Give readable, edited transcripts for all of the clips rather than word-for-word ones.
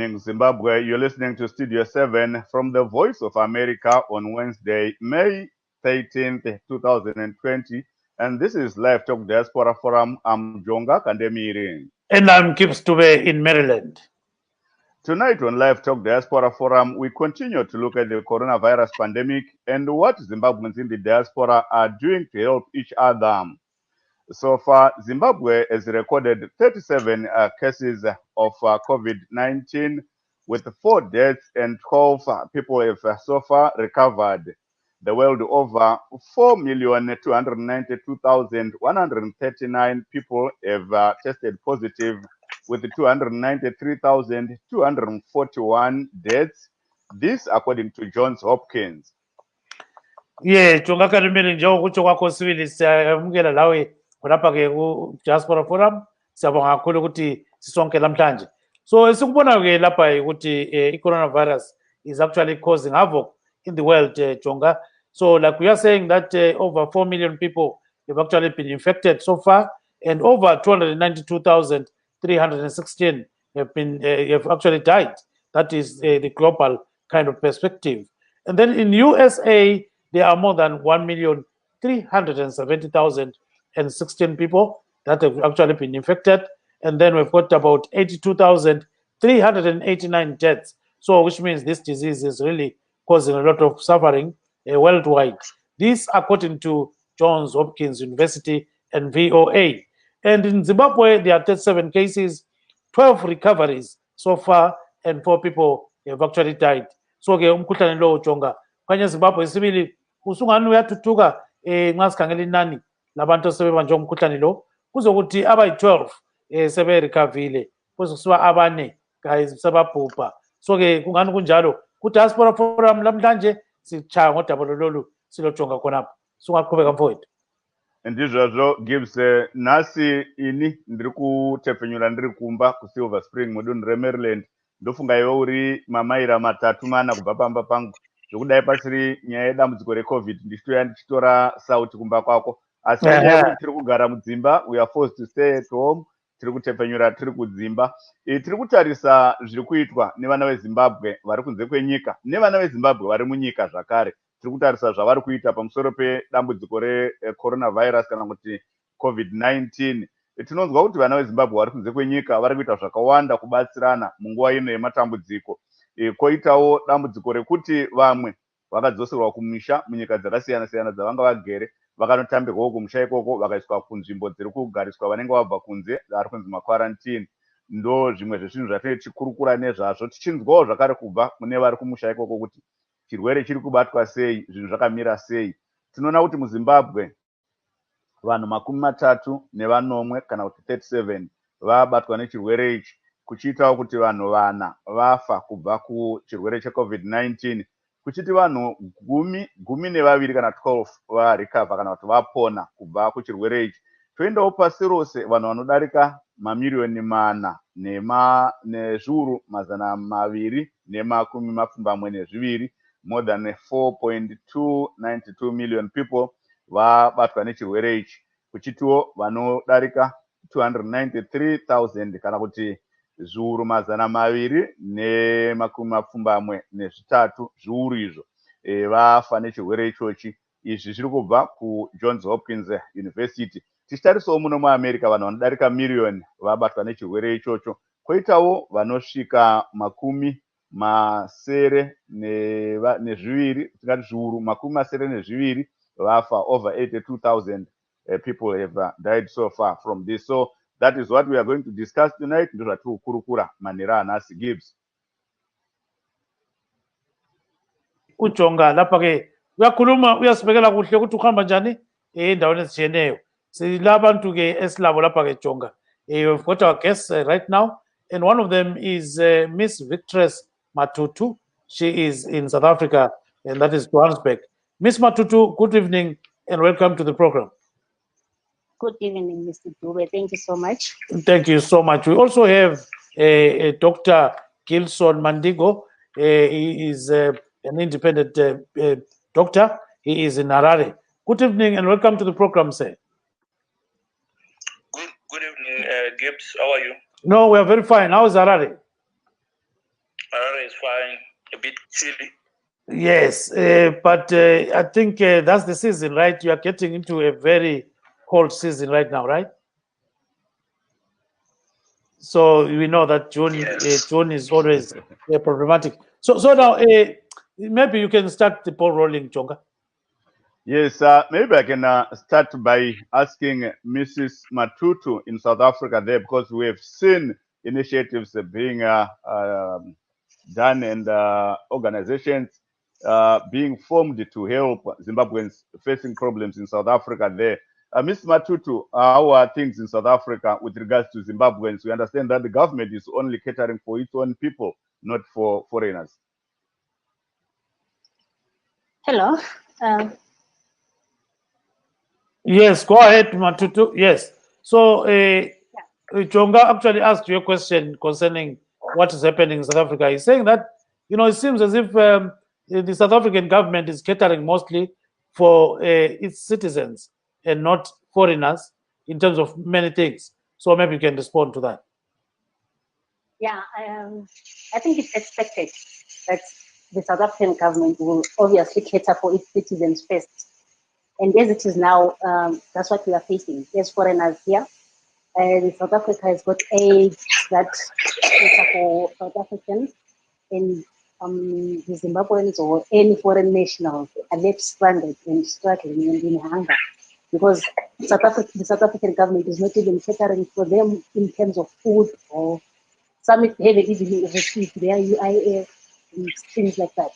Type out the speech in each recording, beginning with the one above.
evening, Zimbabwe. You're listening to Studio 7 from the Voice of America on Wednesday, May 13th, 2020. And this is Live Talk Diaspora Forum. I'm Jonga Kandemiring. And I'm Gibbs Tube in Maryland. Tonight on Live Talk Diaspora Forum, we continue to look at the coronavirus pandemic and what Zimbabweans in the diaspora are doing to help each other. So far, Zimbabwe has recorded 37 cases of COVID-19 with 4 deaths and 12 people have so far recovered. The world over, 4,292,139 people have tested positive with 293,241 deaths. This according to Johns Hopkins. Yeah, Jonga Karimeli njengokutsho kwakho sibili siyamukela lawe lapha ke ku Diaspora Forum. Siyabonga kakhulu ukuthi sisonke namhlanje. So esikubona ke lapha ukuthi i-coronavirus is actually causing havoc in the world, Jonga. So like we are saying that over 4 million people have actually been infected so far, and over 292,316 have actually died. That is the global kind of perspective. And then in USA, there are more than 1,370,016 people that have actually been infected. And then we've got about 82,389 deaths. So which means this disease is really causing a lot of suffering worldwide. This according to Johns Hopkins University and VOA. And in Zimbabwe, there are 37 cases, 12 recoveries so far, and 4 people have actually died. So ke umkhuhlane lo Jonga kwanye Zimbabwe sibili usungani uyathutuka nxa sikhangela inani labantu sebebanjwe umkhuhlane lo kuzokuthi abayi-12 seberecoverile kuzokusiba abane guys sebabhubha. So ke kungani kunjalo ku-Diaspora Forum lamhlanje sichaya ngodaba lolu silojonga khonapho sungaqhubeka mfowethu. Ndizvozvo Gibbs, nhasi ini ndiri kutepfenyura ndiri kumba kuSilver Spring mudunhu reMaryland. Ndofunga iwe uri mamaira 3-4 kubva pamba pangu zvokudai pasiri nyaya yedambudziko reCovid ndichitoya ndichitora sauti kumba kwako, asi nyaya yekuti tiri kugara mudzimba, we are forced to stay at home, tiri kutepfenyura tiri kudzimba. Tiri kutarisa zviri kuitwa nevana veZimbabwe vari kunze kwenyika nevana veZimbabwe vari munyika zvakare. Tiri kutarisa zvavari kuita pamusoro pedambudziko recoronavirus kana kuti COVID-19. Tinonzwa kuti vana veZimbabwe vari kunze kwenyika vari kuita zvakawanda kubatsirana munguva ino yematambudziko. Koitawo dambudziko rekuti vamwe vakadzoserwa kumisha munyika dzakasiyana siyana dzavanga vagere, vakanotambirwawo kumusha ikoko vakaiswa kunzvimbo dziri kugariswa vanenge vabva kunze vari kunzi makwarantini. Ndo zvimwe zvezvinhu zvatinenge tichikurukura nezvazvo, tichinzwawo zvakare kubva mune vari kumusha ikoko kuti chirwere chiri kubatwa sei, zvinhu zvakamira sei. Tinoona kuti muZimbabwe vanhu 34 kana kuti 37 vabatwa nechirwere ichi, kuchiitawo kuti vanhu 4 vafa kubva kuchirwere cheCovid-19, kuchiti vanhu 12 kana 12 varecover kana kuti vapona kubva kuchirwere ichi. Toendawo pasi rose vanhu vanodarika mamiliyoni 4 nezviuru 242, more than 4.292 million people vabatwa nechirwere ichi, kuchitiwo vanodarika 293,000 kana kuti zviuru 243 zviuru izvo vafa nechirwere ichochi. Izvi zviri kubva kuJohns Hopkins University. Tichitarisawo muno muAmerica vanhu vanodarika miliyoni vabatwa nechirwere ichocho. Koitawo vanosvika 702 tingati zviuru 702 vafa. Over 82,000 people have died so far from this. So that is what we are going to discuss tonight. Ndo zvatiri kukurukura manhero anhasi Gibbs. Ujonga lapha ke uyakhuluma uyasibekela kuhle ukuthi ukuhamba njani endaweni ezitshiyeneyo. Silabantu ke esilabo lapha ke Jonga. We've got our guests right now, and one of them is Miss Victress Matutu. She is in South Africa, and that is Johannesburg. Miss Matutu, good evening and welcome to the program. Good evening, Mr. Dube. Thank you so much. Thank you so much. We also have Dr. Gilson Mandigo. He is an independent doctor. He is in Harare. Good evening and welcome to the program, sir. Good evening, Gibbs. How are you? No, we are very fine. How is Harare? Harare is fine. A bit chilly. Yes, but I think that's the season, right? You are getting into a very cold season right now, right? So we know that June, Yes. June is always problematic. So now maybe you can start the ball rolling, Jonga. Yes, maybe I can start by asking Mrs. Matutu in South Africa there, because we have seen initiatives being done and organizations being formed to help Zimbabweans facing problems in South Africa there. Ms. Matutu, how are things in South Africa with regards to Zimbabweans? We understand that the government is only catering for its own people, not for foreigners. Hello. Yes, go ahead, Matutu. Yes. So Jonga actually asked you a question concerning what is happening in South Africa. He's saying that, it seems as if the South African government is catering mostly for its citizens and not foreigners in terms of many things. So maybe you can respond to that. Yeah, I think it's expected that the South African government will obviously cater for its citizens first. And as it is now, that's what we are facing. There's foreigners here. South Africa has got aid that cater for South Africans, and the Zimbabweans or any foreign nationals are left stranded and struggling and in hunger, because the South African government is not even catering for them in terms of food, or some haven't even received their UIF and things like that.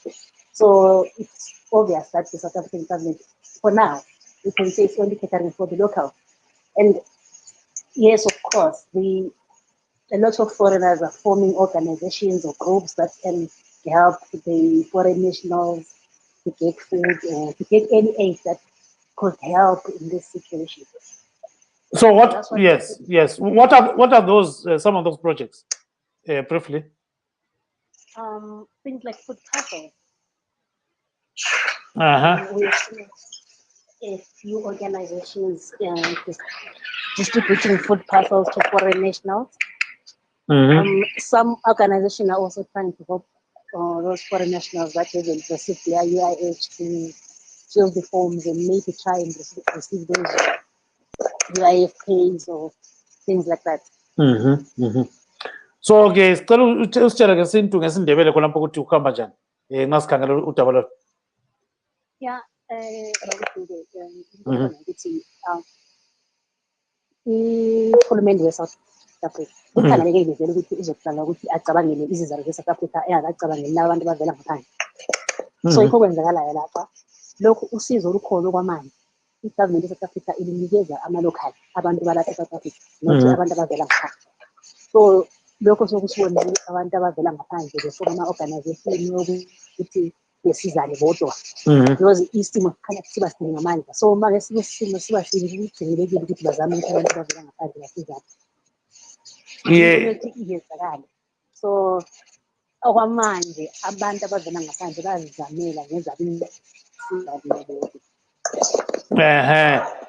So it's obvious that the South African government, for now, we can say it's only catering for the local. And yes, of course, a lot of foreigners are forming organizations or groups that can help the foreign nationals to get food or to get any aid that could help in this situation. So what? Yes. What are those? Some of those projects, briefly. Things like food parcels. Uh-huh. A few organizations distributing food parcels to foreign nationals. Some organizations are also trying to help those foreign nationals that haven't received their UIH to fill the forms and maybe try and receive those UIF pays or things like that. So ke sicela usitshela ngesintu ngesindebele khonapho ukuthi ukuhamba njani ngasikhangela udaba lo. Yeah, uhulumende we-South Africa ukhangeleke vele ukuthi uzoqala ukuthi acabangele izizalo ze-South Africa engakacabangeli labantu abavela ngaphandle. So yikho kwenzakalayo lapha. Lokhu usizo olukhona okwamanje i-government ye-South Africa ilinikeza ama-local abantu balapha e-South Africa, not abantu abavela ngaphandle. So lokho sokusibonile abantu abavela ngaphandle befuna ama-organization yokuthi besizane bodwa, because isimo sikhanya siba siningi ngamandla. So manje simo siba sigcinelekile ukuthi bazame ukuthi abantu abavela ngaphandle basizane. Iyenzakala. So okwamanje abantu abavela ngaphandle bazizamela ngezabo.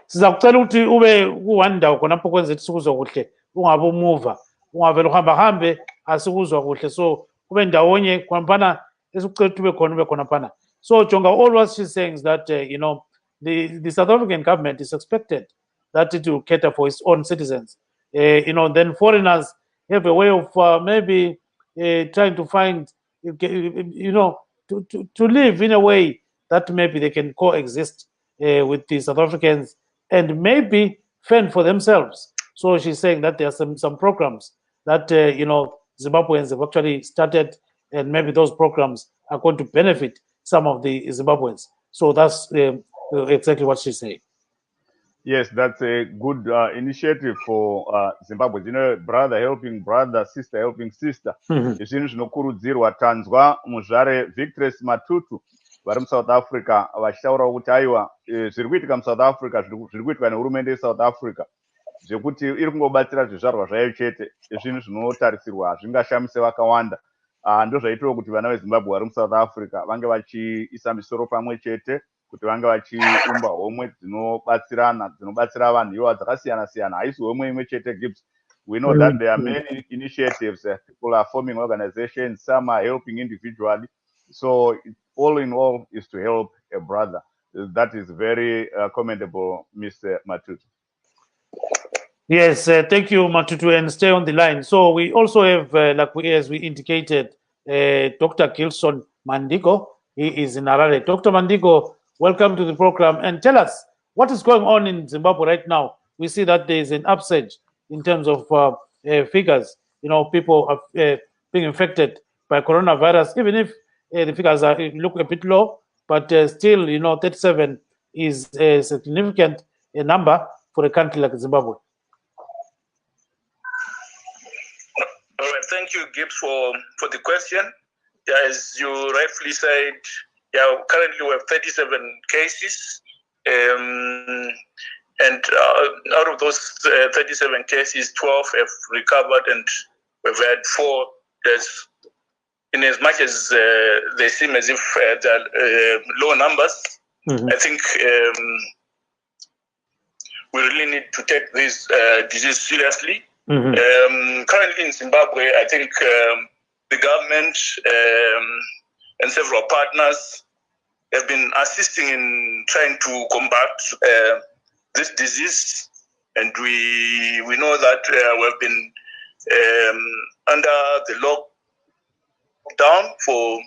Sizakucela ukuthi ube ku-one ndawo khonapho kwenza ukuthi sikuzwa kuhle, ungabe umuva, ungavele uhambe asikuzwa kuhle. So ube ndawonye khonapana esikucela ukuthi ube khonapana. So Jonga, all what she's saying is that the South African government is expected that it will cater for its own citizens. Then foreigners have a way of maybe trying to find, to live in a way that maybe they can coexist with the South Africans and maybe fend for themselves. So she's saying that there are some programs that Zimbabweans have actually started, and maybe those programs are going to benefit some of the Zimbabweans. So that's exactly what she's saying. Yes, that's a good initiative for Zimbabwe. Brother helping brother, sister helping sister. Izvinhu zvinokurudzirwa. Tanzwa muzvare Victress Matutu vari muSouth Africa vachitaurawo kuti aiwa zviri kuitika muSouth Africa zviri kuitika nehurumende yeSouth Africa zvekuti iri kungobatsira zvizvarwa zvayo chete. Izvinhu zvinotarisirwa hazvingashamise vakawanda. Ndozvaitiro kuti vana veZimbabwe vari muSouth Africa vange vachiisa misoro pamwe chete, kuti vange vachiumba homwe dzinobatsirana, dzinobatsira vanhu ivo dzakasiyana siyana. Haisi homwe imwe chete Gibbs, We know that there are many initiatives. People are forming organizations. Some are helping individually. So all in all is to help a brother. That is very commendable, Mr. Matutu. Yes, thank you, Matutu, and stay on the line. So we also have, as we indicated, Dr. Gilson Mandiko. He is in Harare. Dr. Mandiko, welcome to the program, and tell us what is going on in Zimbabwe right now. We see that there is an upsurge in terms of figures. People are being infected by coronavirus, even if the figures look a bit low, but still, 37 is a significant number for a country like Zimbabwe. All right, thank you, Gibbs, for the question. Yeah, as you rightfully said, currently we have 37 cases, and out of those 37 cases, 12 have recovered, and we've had 4 deaths. In as much as they seem as if they're low numbers, I think we really need to take this disease seriously. Currently in Zimbabwe, I think the government and several partners have been assisting in trying to combat this disease, and we know that we've been under the lockdown for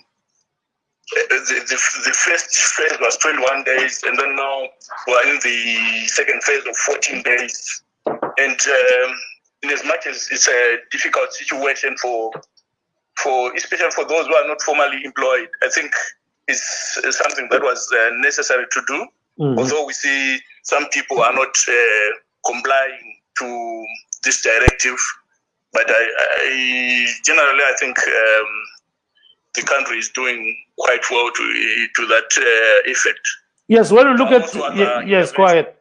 the first phase was 21 days, and then now we're in the second phase of 14 days. And in as much as it's a difficult situation for especially for those who are not formally employed, I think it's something that was necessary to do. Although we see some people are not complying to this directive, but I generally I think the country is doing quite well to that effect. Yes, when you look at yes, go ahead,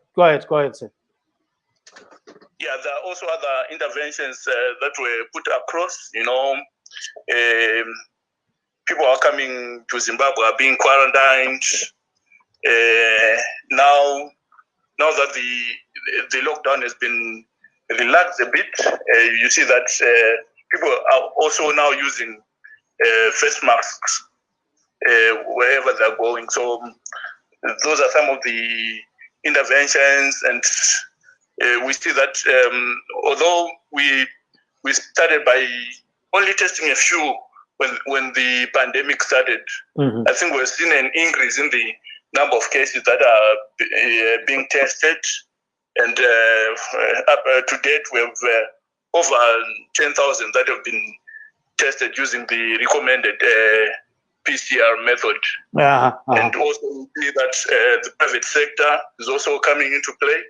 sir. Yeah, there are also other interventions that were put across. People are coming to Zimbabwe, are being quarantined. Now that the lockdown has been relaxed a bit, you see that people are also now using face masks wherever they're going. So those are some of the interventions, and we see that although we started by only testing a few when the pandemic started, I think we've seen an increase in the number of cases that are being tested, and up to date we have over 10,000 that have been tested using the recommended PCR method. And also we see that the private sector is also coming into play.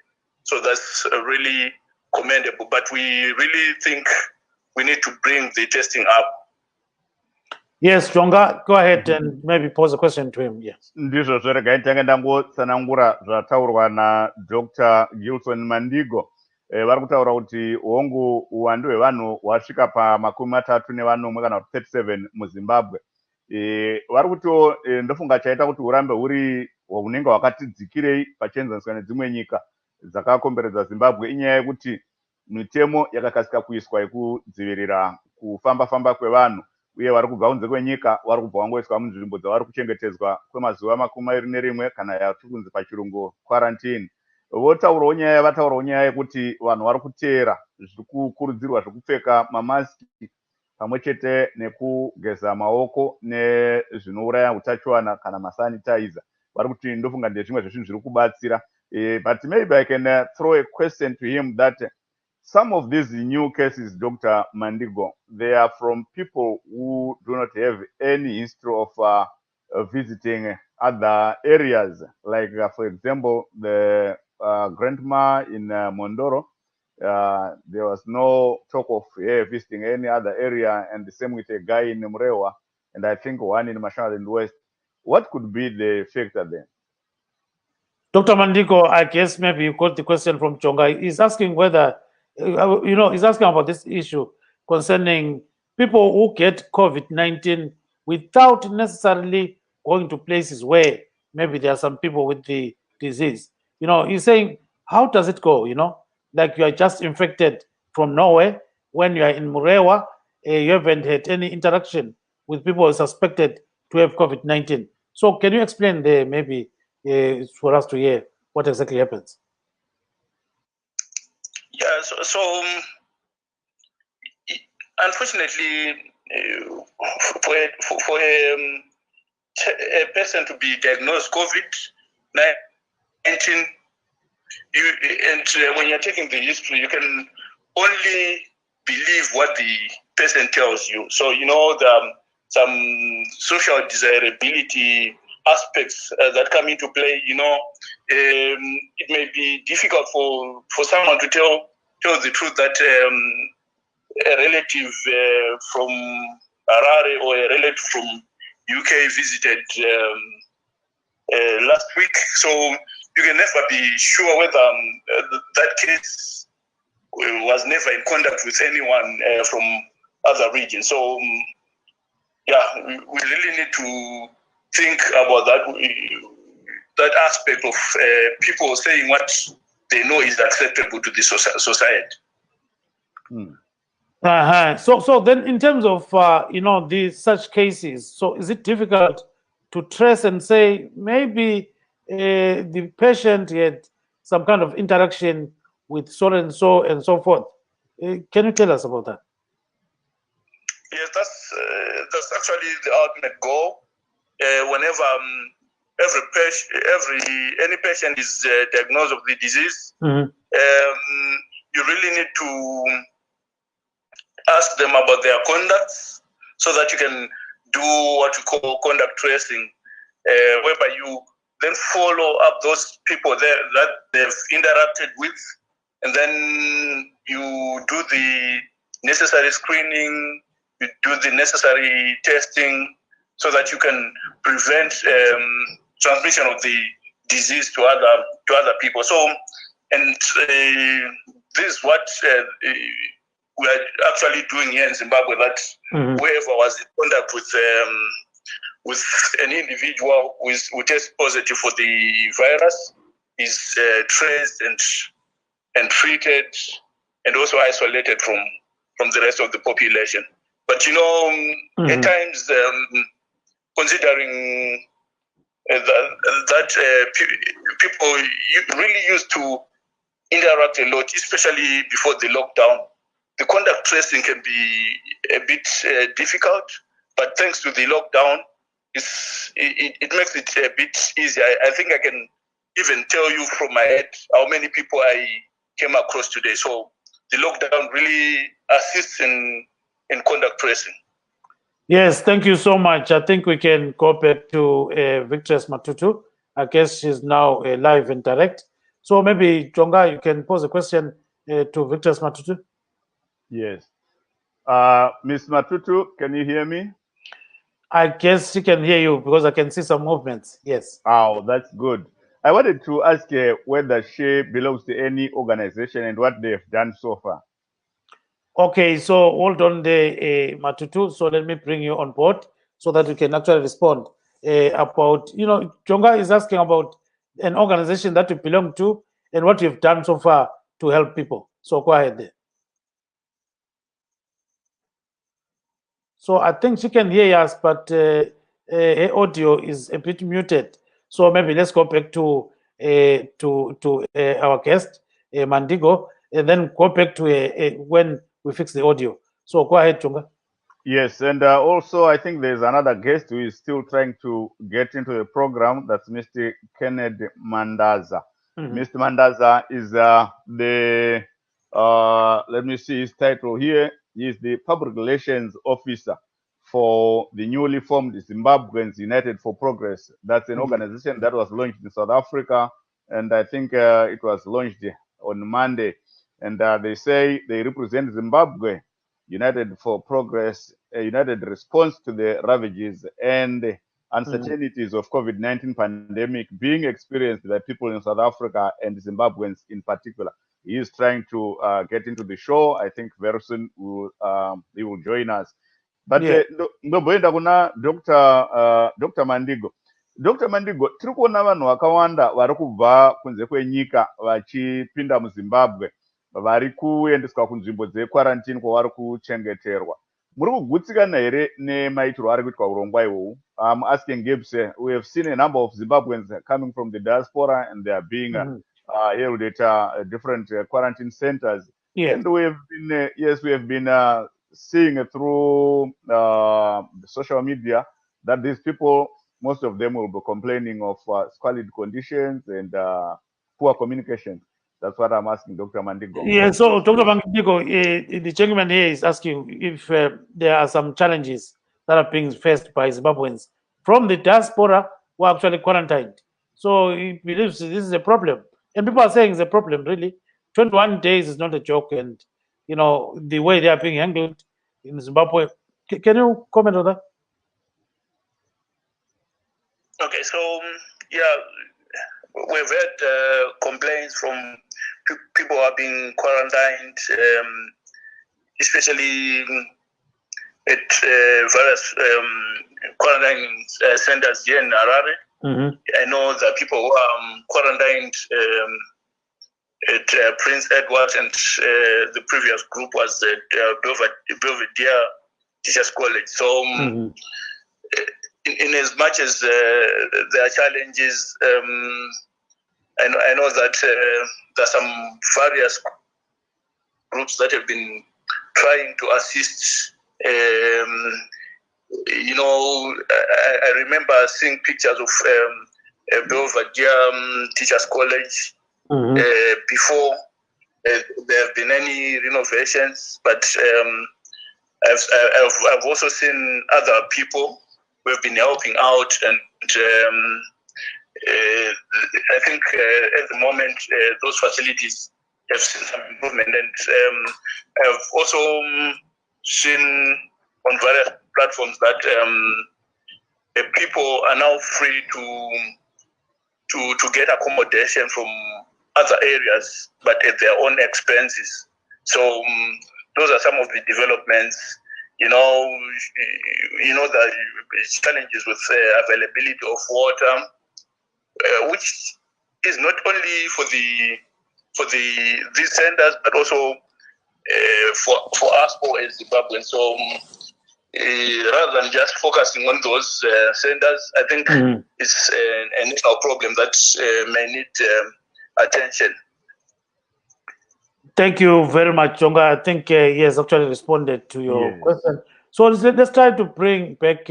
So that's really commendable. But we really think we need to bring the testing up. Yes, Jonga, go ahead and maybe pose a question to him. Yes. Ndizvo zveregai tange ndangotsanangura zvataurwa naDr. Gilson Mandigo. Vari kutaura kuti hongu uwandu hwevanhu hwasvika pa30 kana 37 muZimbabwe. Vari kutiwo ndofunga chaita kuti urambe huri hunenge hwakati dzikirei pachienzaniswa nedzimwe nyika dzakakomberedza Zimbabwe inyaya yekuti mitemo yakakasika kuiswa yekudzivirira kufamba kwevanhu, uye vari kubva kunze kwenyika vari kubva vangoiswa munzvimbo dzavari kuchengetedzwa kwemazuva 21 kana yatiri kunzi pachirungu quarantine. Vataurawo nyaya yekuti vanhu vari kuteera zviri kukurudzirwa zvekupfeka mamasiki pamwe chete nekugeza maoko nezvinouraya utachiwana kana masanitizer. Vari kuti ndofunga ndezvimwe zvezvinhu zviri kubatsira. But maybe I can throw a question to him that some of these new cases, Dr. Mandigo, they are from people who do not have any history of visiting other areas. Like, for example, the grandma in Mondoro, there was no talk of her visiting any other area, and the same with a guy in Mrewa, and I think one in Mashonaland West. What could be the factor then? Dr. Mandiko, I guess maybe you got the question from Chonga. He's asking whether, he's asking about this issue concerning people who get COVID-19 without necessarily going to places where maybe there are some people with the disease. He's saying, how does it go? Like you are just infected from Norway. When you are in Murewa, you haven't had any interaction with people suspected to have COVID-19. So can you explain there, maybe for us to hear what exactly happens? Yeah, so unfortunately, for a person to be diagnosed COVID-19, when you're taking the history, you can only believe what the person tells you. So, some social desirability aspects that come into play, it may be difficult for someone to tell the truth that a relative from Harare or a relative from UK visited last week. So you can never be sure whether that case was never in contact with anyone from other regions. So we really need to think about that aspect of people saying what they know is acceptable to the society. So then, in terms of these such cases, so is it difficult to trace and say maybe the patient had some kind of interaction with so and so forth? Can you tell us about that? Yes, that's actually the ultimate goal. Whenever any patient is diagnosed with the disease, you really need to ask them about their conduct so that you can do what you call contact tracing, whereby you then follow up those people that they've interacted with, and then you do the necessary screening, you do the necessary testing so that you can prevent transmission of the disease to other people. So, and this is what we are actually doing here in Zimbabwe, that whoever was in contact with an individual who tests positive for the virus is traced and treated and also isolated from the rest of the population. But at times, considering that people really used to interact a lot, especially before the lockdown, the contact tracing can be a bit difficult, but thanks to the lockdown, it makes it a bit easier. I think I can even tell you from my head how many people I came across today. So the lockdown really assists in contact tracing. Yes, thank you so much. I think we can go back to Victress Matutu. I guess she's now live and direct. So maybe, Jonga, you can pose a question to Victress Matutu. Yes. Ms. Matutu, can you hear me? I guess she can hear you because I can see some movements. Yes. Oh, that's good. I wanted to ask her whether she belongs to any organization and what they've done so far. Okay, so hold on there, Matutu. So let me bring you on board so that you can actually respond about, Jonga is asking about an organization that you belong to and what you've done so far to help people. So go ahead there. So I think she can hear us, but her audio is a bit muted. So maybe let's go back to our guest, Mandigo, and then go back to when we fix the audio. So go ahead, Chunga. Yes, and also I think there's another guest who is still trying to get into the program. That's Mr. Kennedy Mandaza. Mr. Mandaza is let me see his title here. He is the Public Relations Officer for the newly formed Zimbabweans United for Progress. That's an organization that was launched in South Africa, and I think it was launched on Monday. And they say they represent Zimbabwe United for Progress, a united response to the ravages and uncertainties of COVID-19 pandemic being experienced by people in South Africa and Zimbabweans in particular. He is trying to get into the show. I think very soon he will join us. But ndoboenda kuna Dr. Mandigo. Dr. Mandigo, tiri kuona vanhu vakawanda vari kubva kunze kwenyika vachipinda muZimbabwe. vari kuendeswa kunzvimbo dzequarantine kwavari kuchengeterwa. Muri kugutsikana here nemaitirwo ari kuitwa urongwa ihwohwu? I'm asking Gibbs, we have seen a number of Zimbabweans coming from the diaspora and they are being held at different quarantine centers. Yes. And we have been, we have been seeing through social media that these people, most of them will be complaining of squalid conditions and poor communication. That's what I'm asking Dr. Mandigo. Yeah, so Dr. Mandigo, the gentleman here is asking if there are some challenges that are being faced by Zimbabweans from the diaspora who are actually quarantined. So he believes this is a problem. And people are saying it's a problem, really. 21 days is not a joke. And, you know, the way they are being handled in Zimbabwe. Can you comment on that? Okay, so, yeah, we've had complaints from people who are being quarantined, especially at various quarantine centers here in Harare. I know that people who are quarantined at Prince Edward, and the previous group was at Belvedere Teachers College. So, in as much as there are challenges, I know that there are some various groups that have been trying to assist. You know, I remember seeing pictures of Belvedere Teachers College before there have been any renovations, but I've also seen other people who have been helping out, and I think at the moment those facilities have seen some improvement, and I've also seen on various platforms that people are now free to get accommodation from other areas, but at their own expenses. So those are some of the developments. You know the challenges with availability of water, which is not only for these centers, but also for us all as Zimbabweans. So rather than just focusing on those centers, I think it's a national problem that may need attention. Thank you very much, Jonga. I think he has actually responded to your question. So let's try to bring back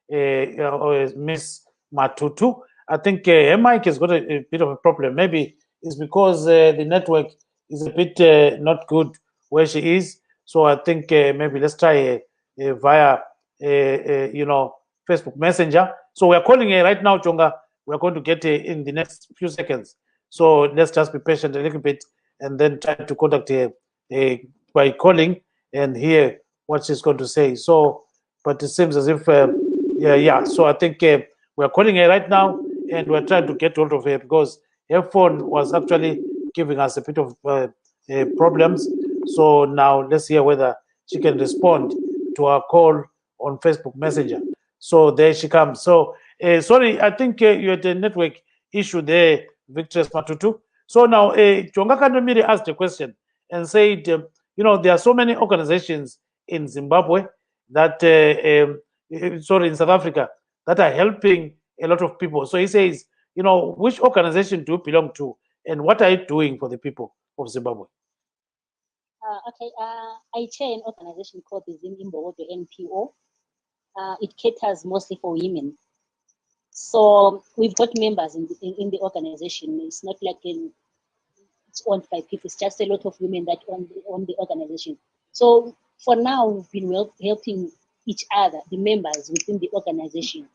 Miss Matutu. I think her mic has got a bit of a problem. Maybe it's because the network is a bit not good where she is. So I think maybe let's try via Facebook Messenger. So we are calling her right now, Jonga. We are going to get her in the next few seconds. So let's just be patient a little bit and then try to contact her by calling and hear what she's going to say. So, but it seems as if, So I think we are calling her right now, and we're trying to get hold of her because her phone was actually giving us a bit of problems. So now let's hear whether she can respond to our call on Facebook Messenger. So there she comes. So sorry, I think you had a network issue there, Victress Matutu. So now, Jonga Kandomiri asked a question and said, there are so many organizations in Zimbabwe that, in South Africa, that are helping a lot of people. So he says, which organization do you belong to and what are you doing for the people of Zimbabwe? Okay, I chair an organization called the Zimbabwe NPO. It caters mostly for women. So we've got members in the organization. It's not like it's owned by people. It's just a lot of women that own the organization. So for now, we've been helping each other, the members within the organization.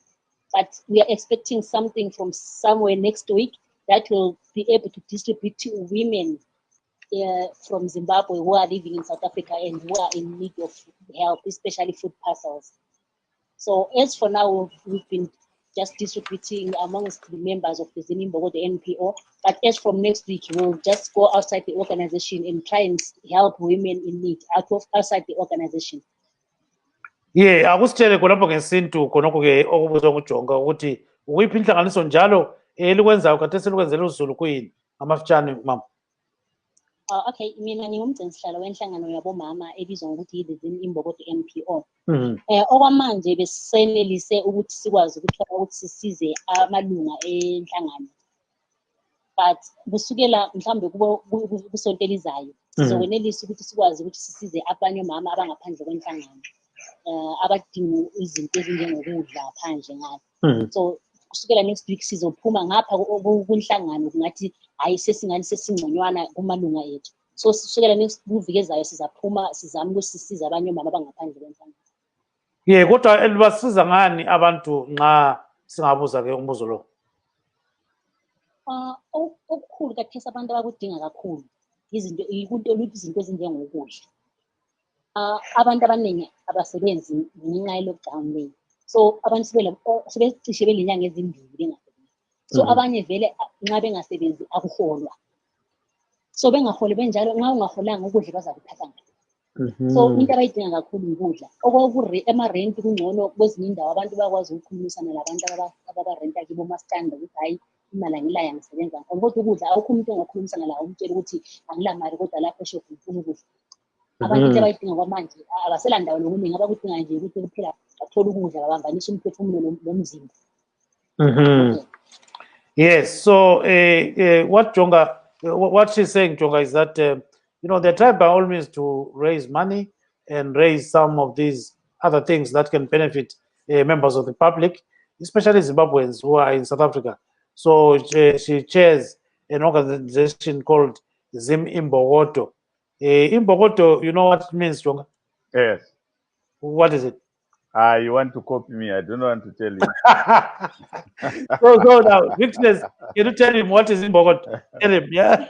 But we are expecting something from somewhere next week that will be able to distribute to women from Zimbabwe who are living in South Africa and who are in need of help, especially food parcels. So as for now, we've been just distributing amongst the members of the Zimbabwe, the NPO. But as from next week, we'll just go outside the organization and try and help women in need outside the organization. Yeah, akusitshele khonapho ngesintu khonokho ke okubuzwa nguJonga ukuthi ukuyiphi inhlanganiso njalo elikwenzayo khathesi elikwenzela uZulu kuyini ngamafitshane mama? Okay, mina ngingumgcinisihlalo wenhlangano yabomama ebizwa ngokuthi Imbokodo MPO. Okwamanje besenelise ukuthi sikwazi ukuthola ukuthi sisize amalunga enhlangano. But kusukela mhlambe kusonto elizayo sizokwenelisa ukuthi sikwazi ukuthi sisize abanye omama abangaphandle kwenhlangano. Abadinga izinto ezinjengokudla phandle ngapha. So kusukela next week sizophuma ngapha kunhlangano kungathi hayi sesingconywana kumalunga ethu. So kusukela next week ezayo sizaphuma sizama ukusisiza abanye omama abangaphandle kwenhlangano. Kodwa elibasiza ngani abantu nxa singabuza ke umbuzo lo? Okukhulu kathesi abantu abakudinga kakhulu izinto ezinjengokudla. Abantu abaningi abasebenzi ngenxa ye-lockdown leyo. So abantu sebecishe belenyanga ezimbili bengasebenzi. So abanye vele nxa bengasebenzi akuholwa. So bengaholi benjalo nxa ungaholanga ukudla bazakuthatha ngaphi. So into abayidinga kakhulu ukudla. Ema-rent kungcono kwezinye indawo abantu bakwazi ukukhulumisana labantu ababarenta kibo mastanda ukuthi hayi imali angilayo ngisebenza. Kodwa ukudla awukho umuntu ongakhulumisana lawo umtshela ukuthi angilamali kodwa lapho eshop ngifuna ukudla. Abantu into abayidinga kwamanje abasela ndawo nokuningi abakudinga nje ukuthi kuphela bathole ukudla babambanise umphefumulo nomzimba. Yes, so what she's saying, Jonga, is that they're trying by all means to raise money and raise some of these other things that can benefit members of the public, especially Zimbabweans who are in South Africa. So she chairs an organization called Imbokodo. Imbokodo, you know what it means, Jonga? Yes. What is it? You want to copy me? I don't want to tell you. So now, Witness, can you tell him what is Imbokodo? Tell him, yeah.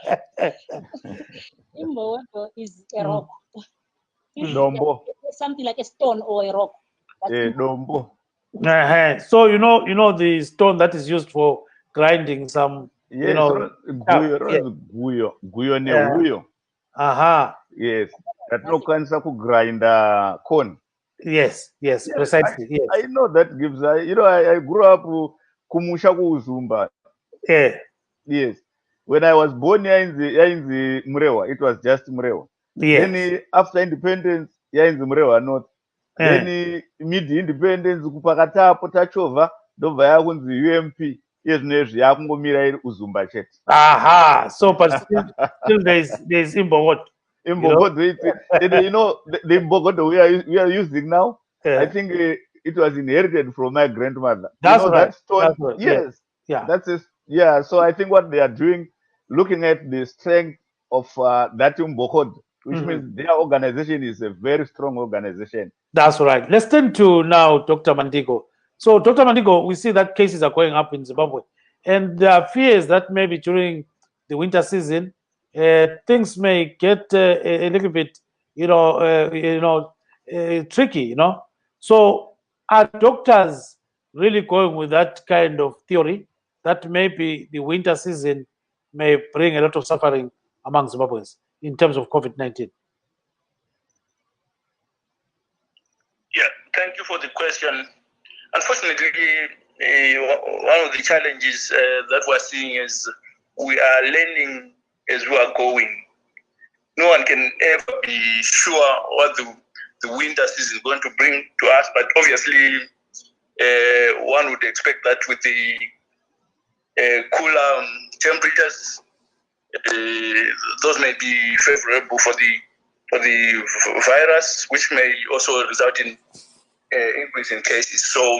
Imbokodo is a rock. Dombo. Something like a stone or a rock. Dombo. So you know the stone that is used for grinding some. Yes, guyo ne huyo. Yes, that no cancer to grind corn. Yes, precisely. Yes. I know that gives. I grew up kumusha kuzumba. Yeah. Yes. When I was born here in the Mrewa, it was just Mrewa. Yes. Then after independence, here in the Mrewa North. Then mid-independence kupakatapo tachova ndobva yakunzi UMP yezvinezvi yakungomira iri uzumba chete. So but still there's Imbokodo. Imbokodo, the Imbokodo we are using now. I think it was inherited from my grandmother. That's right. That stone, that's right. Yes. Yeah. That's it. Yeah. So I think what they are doing, looking at the strength of that Imbokodo, which means their organization is a very strong organization. That's right. Let's turn to now Dr. Mandiko. So, Dr. Mandiko, we see that cases are going up in Zimbabwe, and there are fears that maybe during the winter season, things may get a little bit, tricky. So, are doctors really going with that kind of theory that maybe the winter season may bring a lot of suffering among Zimbabweans in terms of COVID-19? Yeah, thank you for the question. Unfortunately, one of the challenges that we're seeing is we are learning as we are going. No one can ever be sure what the winter season is going to bring to us, but obviously one would expect that with the cooler temperatures, those may be favorable for the virus, which may also result in increase in cases. So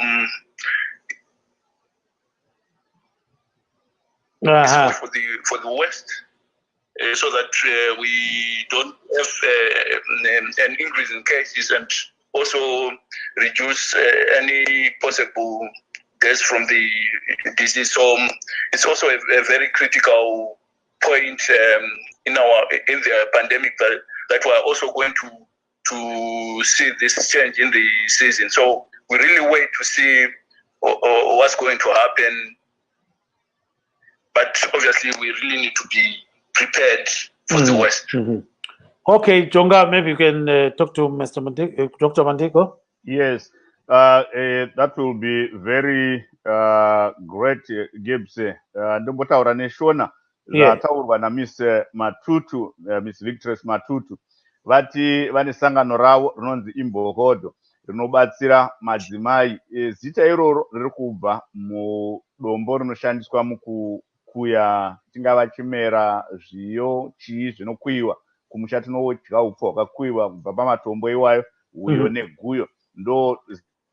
for the West, so that we don't have an increase in cases and also reduce any possible deaths from the disease. So it's also a very critical point in the pandemic that we're also going to see this change in the season. So we really wait to see what's going to happen. But obviously, we really need to be prepared for the West. Okay, Jonga, maybe you can talk to Dr. Mandiko. Yes, that will be very great, Gibbs. Ndombotaura neshona zvataurwa naMiss Matutu, Miss Victress Matutu, vati vane sangano ravo rinonzi Imbokodo rinobatsira madzimai. Zita iroro riri kubva mudombo rinoshandiswa mukukuya chingava chimera, zviyo, chii zvinokuyiwa kumusha. Tinodya upfu hwakakuyiwa kubva pamatombo iwayo, uyo neguyo, ndo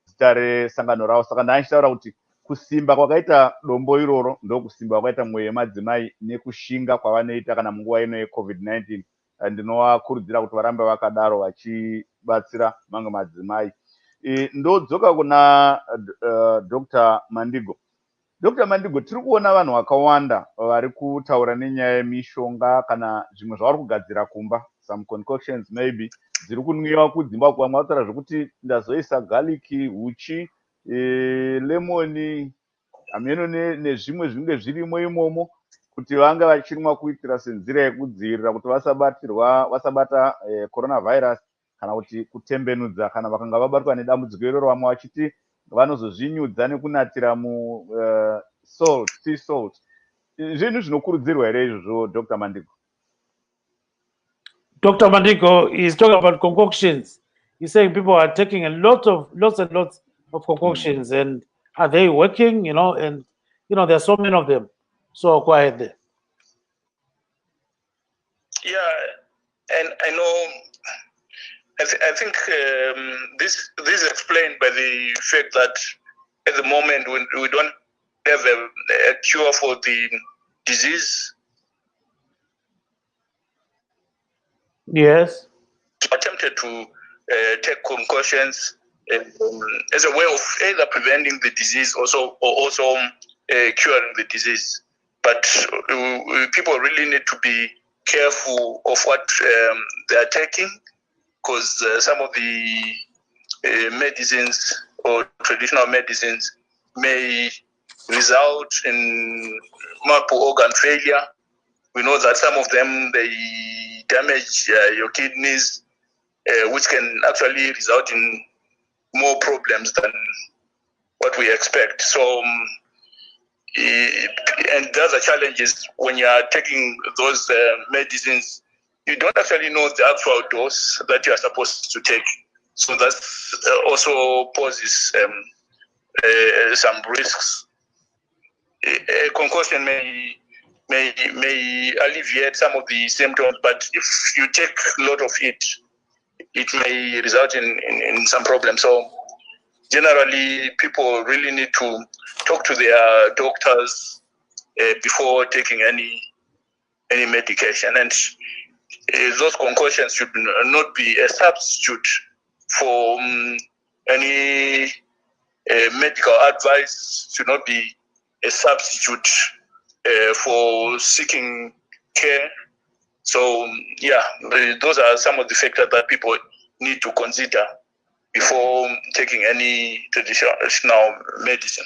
zita resangano ravo. Saka ndachitaura kuti kusimba kwakaita dombo iroro ndo kusimba kwakaita mwoyo yemadzimai nekushinga kwavanoita kana munguva ino yeCovid-19. Ndinovakurudzira kuti varambe vakadaro vachibatsira mamwe madzimai. Ndodzoka kuna Dr. Mandigo. Dr. Mandigo, tiri kuona vanhu vakawanda vari kutaura nenyaya yemishonga kana zvimwe zvavari kugadzira kumba, some concoctions maybe, dziri kunwiwa kudzimba kwamwe. Vataura zvokuti ndazoisa garlic, huchi, lemoni, hameno nezvimwe zvinenge zvirimo imomo kuti vange vachinwa kuitira senzira yekudzivirira kuti vasabata coronavirus kana kuti kutembenudza kana vakanga vabatwa nedambudziko iroro, vamwe vachiti vanozozvinyudza nekunatira salt, sea salt. Zvinhu zvinokurudzirwa here izvozvo, Dr. Mandigo? Dr. Mandigo is talking about concoctions. He's saying people are taking lots and lots of concoctions, and are they working? And there are so many of them. So go ahead there. Yeah, and I know. I think this is explained by the fact that at the moment we don't have a cure for the disease. Yes. Attempted to take concoctions as a way of either preventing the disease or also curing the disease. But people really need to be careful of what they are taking, because some of the medicines or traditional medicines may result in multiple organ failure. We know that some of them, they damage your kidneys, which can actually result in more problems than what we expect. So, and the other challenge is when you are taking those medicines, you don't actually know the actual dose that you are supposed to take. So that also poses some risks. A concussion may alleviate some of the symptoms, but if you take a lot of it, it may result in some problems. So generally, people really need to talk to their doctors before taking any medication. And those concussions should not be a substitute for any medical advice, should not be a substitute for seeking care. So, yeah, those are some of the factors that people need to consider before taking any traditional medicine.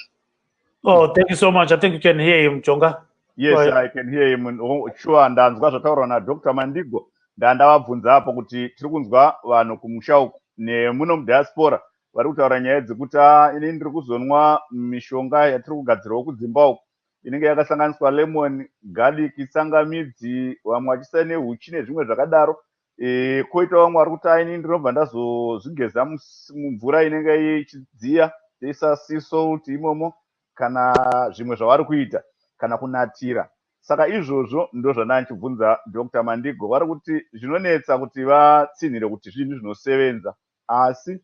Oh, thank you so much. I think you can hear him, Chonga. Yes, I can hear him. Sure, ndanzwa zvataurwa naDr. Mandigo. Ndandavabvunza apo kuti tiri kunzwa vanhu kumusha uku nemuno mudiaspora vari kutaura nyaya dzekuti ini ndiri kuzonwa mishonga yatiri kugadzirwa kudzimba uku inenge yakasanganiswa lemon, garlic, tsangamidzi, vamwe vachisa nehuchi nezvimwe zvakadaro. Koita vamwe vari kuti ini ndinobva ndazozvigeza mumvura inenge ichidziya teisa sea salt imomo kana zvimwe zvavari kuita kana kunatira. Saka izvozvo ndo zvandachibvunza Dr. Mandigo. Vari kuti zvinonetsa kuti vatsinhire kuti zvinhu zvinosevenza, asi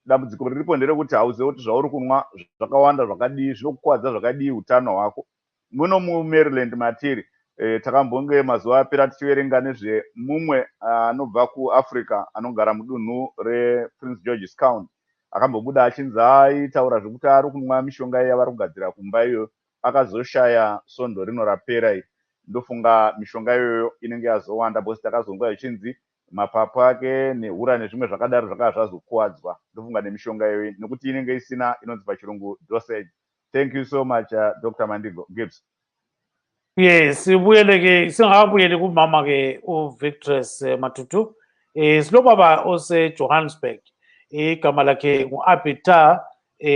dambudziko riripo nderekuti hauzivi kuti zvauri kunwa zvakawanda zvakadii, zvinokukwadza zvakadii utano hwako. Muno muMaryland matiri takambonge mazuva apera tichiverenga nezvemumwe anobva kuAfrica anogara mudunhu rePrince George's County akambobuda achinzi aitaura zvekuti ari kunwa mishonga yavari kugadzira kumba iyo akazoshaya sondo rino rapera iri. Ndofunga mishonga iyoyo inenge yazowanda bosi takazonzwa ichinzi mapapu ake nehura nezvimwe zvakadaro zvakava zvazokuwadzwa. Ndofunga nemishonga iyoyo nekuti inenge isina inonzi pachirungu dosage. Thank you so much, Dr. Mandigo Gibbs. Yes, sibuyele kumama ke uVictress Matutu. Silobaba ose Johannesburg. Igama lakhe nguAbita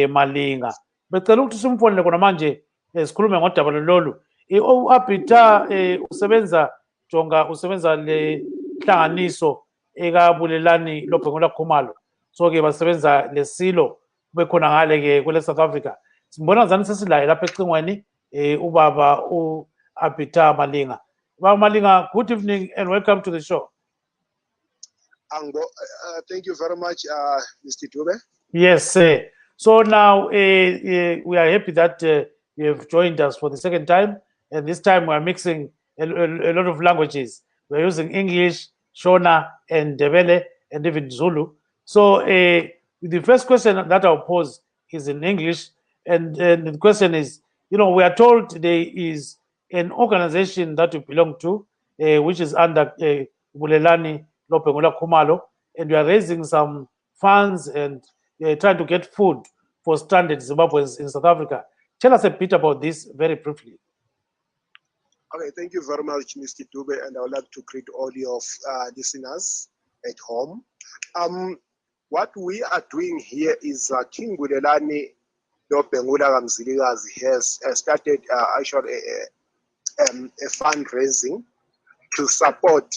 Malinga. Becela ukuthi simfonele khona manje sikhulume ngodaba lolu U-Abita usebenza jonga usebenza le hlanganiso ekabulelani lophengula khumalo. So ke basebenza lesilo bekhona ngale ke kule South Africa. Simbona zani sesilaye lapha ecingweni ubaba u-Abita Malinga. Baba Malinga, good evening and welcome to the show. Thank you very much, Mr. Dube. Yes, sir. So now we are happy that you have joined us for the second time, and this time we are mixing a lot of languages. We are using English, Shona, and Ndebele, and even Zulu. So the first question that I'll pose is in English, and the question is, we are told there is an organization that you belong to, which is under Bulelani Lopengula Khumalo, and you are raising some funds and trying to get food for stranded Zimbabweans in South Africa. Tell us a bit about this very briefly. Okay, thank you very much, Mr. Dube, and I would like to greet all your listeners at home. What we are doing here is King Bulelani Lopengula Kamzilikazi has started actually a fundraising to support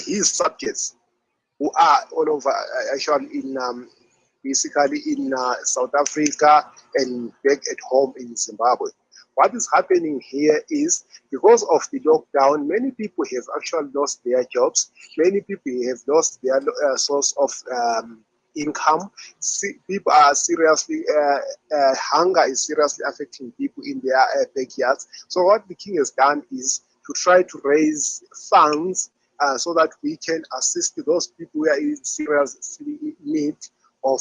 his subjects who are all over, actually in basically in South Africa and back at home in Zimbabwe. What is happening here is because of the lockdown, many people have actually lost their jobs. Many people have lost their source of income. People are seriously, hunger is seriously affecting people in their backyards. So what the king has done is to try to raise funds so that we can assist those people who are in serious need of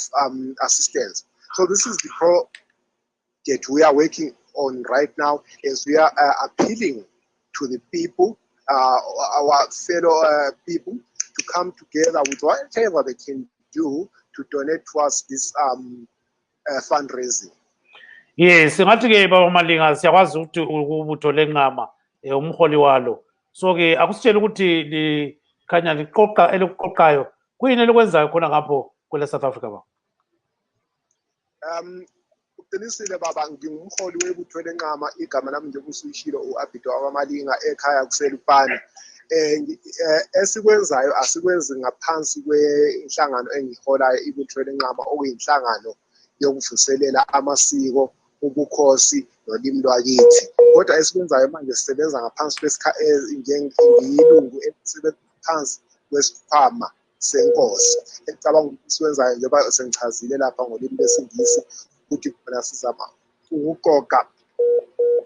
assistance. So this is the project we are working on right now, as we are appealing to the people, our fellow people, to come together with whatever they can do to donate towards this fundraising. Yes, ngathi ke baba Malinga siyakwazi ukuthi ubutho lencama umholi walo. So ke akusitshela ukuthi likhanya liqoqa elikuqoqayo kuyini elikwenzayo khona ngapho kule South Africa ba? Uqinisile baba, ngingumholi webutho lencama, igama lami njengoba usishilo u-Abita Malinga, ekhaya kuselupane. Esikwenzayo asikwenzi ngaphansi kwenhlangano engiholayo, ibutho lencama, okuyinhlangano yokuvuselela amasiko, ubukhosi nolimi lwakithi. Kodwa esikwenzayo manje sisebenza ngaphansi ngiyilungu elisebenza ngaphansi kwesikhwama senkosi. Engicabanga ukuthi sikwenzayo njengoba sengichazile lapha ngolimi lwesiNgisi ukuthi khona sizama ukuqoqa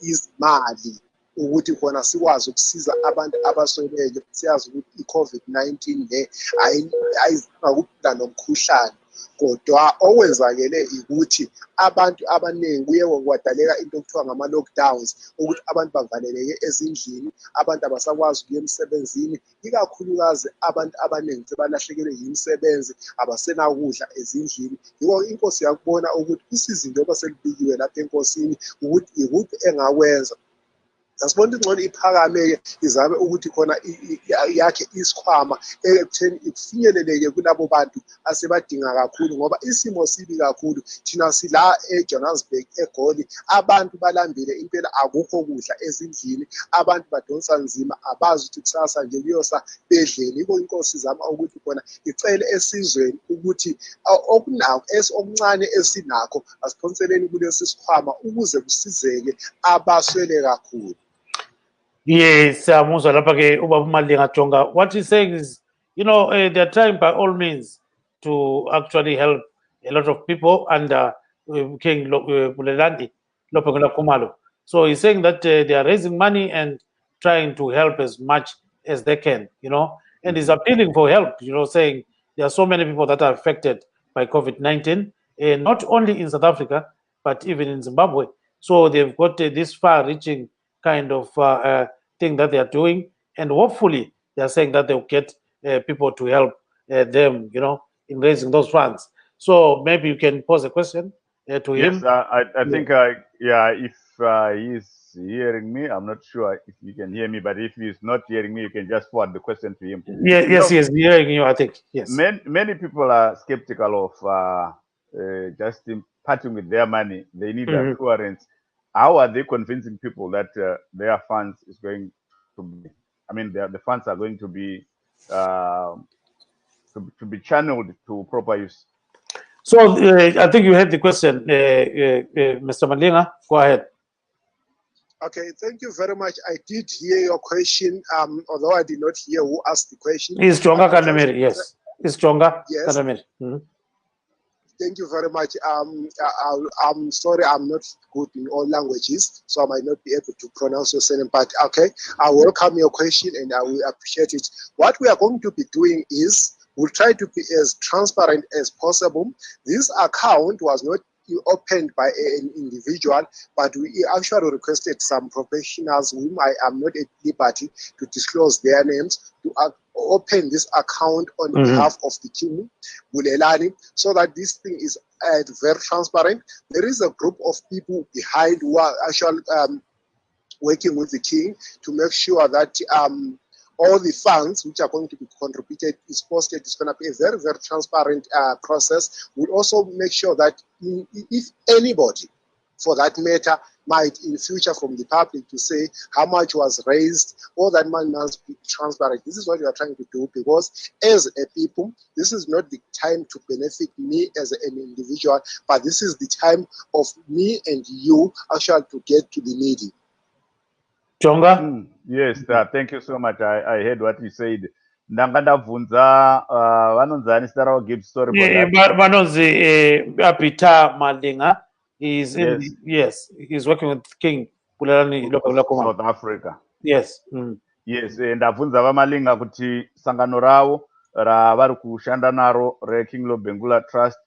izimali ukuthi khona sikwazi ukusiza abantu abasweleyo. Siyazi ukuthi i-COVID-19 le ayizanga kuphila nomkhuhlane, kodwa okwenzakele ukuthi abantu abaningi kuye kwadaleka into okuthiwa ngama-lockdowns, ukuthi abantu bavaleleke ezindlini, abantu abasakwazi ukuya emsebenzini, ikakhulukazi abantu abaningi sebalahlekelwe yimisebenzi, abasenakudla ezindlini. Yiko inkosi yakubona ukuthi usizi njengoba selibikiwe lapha enkosini ukuthi ikuphi engakwenza. Asibona ingcono iphakame-ke izame ukuthi khona yakhe isikhwama ekutheni ikufinyeleleke kulabo bantu asebadinga kakhulu, ngoba isimo sibi kakhulu. Thina sila eJohannesburg, eGoli, abantu balambile impela, akukho kudla ezindlini, abantu badonsa nzima, abazi ukuthi kusasa nje kuyosa bedleni. Yiko inkosi izama ukuthi khona icele esizweni ukuthi okunakho okuncane esinakho asiphonseleni kulesi sikhwama ukuze kusizeke abaswele kakhulu. Yes, Musa lapha ke ubaba Malinga Jonga. What he's saying is, they are trying by all means to actually help a lot of people under King Bulelani Lopengula Khumalo. So he's saying that they are raising money and trying to help as much as they can, and he's appealing for help, saying there are so many people that are affected by COVID-19, not only in South Africa, but even in Zimbabwe. So they've got this far-reaching kind of thing that they are doing, and hopefully they are saying that they'll get people to help them, in raising those funds. So maybe you can pose a question to him. Yes, I think, if he's hearing me, I'm not sure if you can hear me, but if he's not hearing me, you can just forward the question to him. Yes, he is hearing you, I think. Yes. Many people are skeptical of just parting with their money. They need assurance how are they convincing people that their funds is going to be, I mean, the funds are going to be channeled to proper use? So I think you had the question, Mr. Malinga. Go ahead. Okay, thank you very much. I did hear your question, although I did not hear who asked the question. Is Chonga Kandamiri? Yes. Is Chonga Yes. Kandamiri? Mm-hmm. Thank you very much. I'm sorry, I'm not good in all languages, so I might not be able to pronounce your surname, but okay, I welcome your question and I will appreciate it. What we are going to be doing is we'll try to be as transparent as possible. This account was not opened by an individual, but we actually requested some professionals whom I am not at liberty to disclose their names to open this account on behalf of the king, Bulelani, so that this thing is very transparent. There is a group of people behind who are actually working with the king to make sure that all the funds which are going to be contributed is posted. It's going to be a very, very transparent process. We'll also make sure that if anybody, for that matter, might in future from the public to say how much was raised, all that money must be transparent. This is what we are trying to do, because as a people, this is not the time to benefit me as an individual, but this is the time of me and you actually to get to the needy. Chonga? Yes, thank you so much. I heard what you said. Ndanga ndabvunza vanonzani zita ravo give story for that. Vanonzi Apita Malinga is in Yes. yes, he's working with King Bulelani local command. South Africa. Yes. Yes, ndabvunza vamalinga kuti sangano ravo ravari kushanda naro reking lobengula trust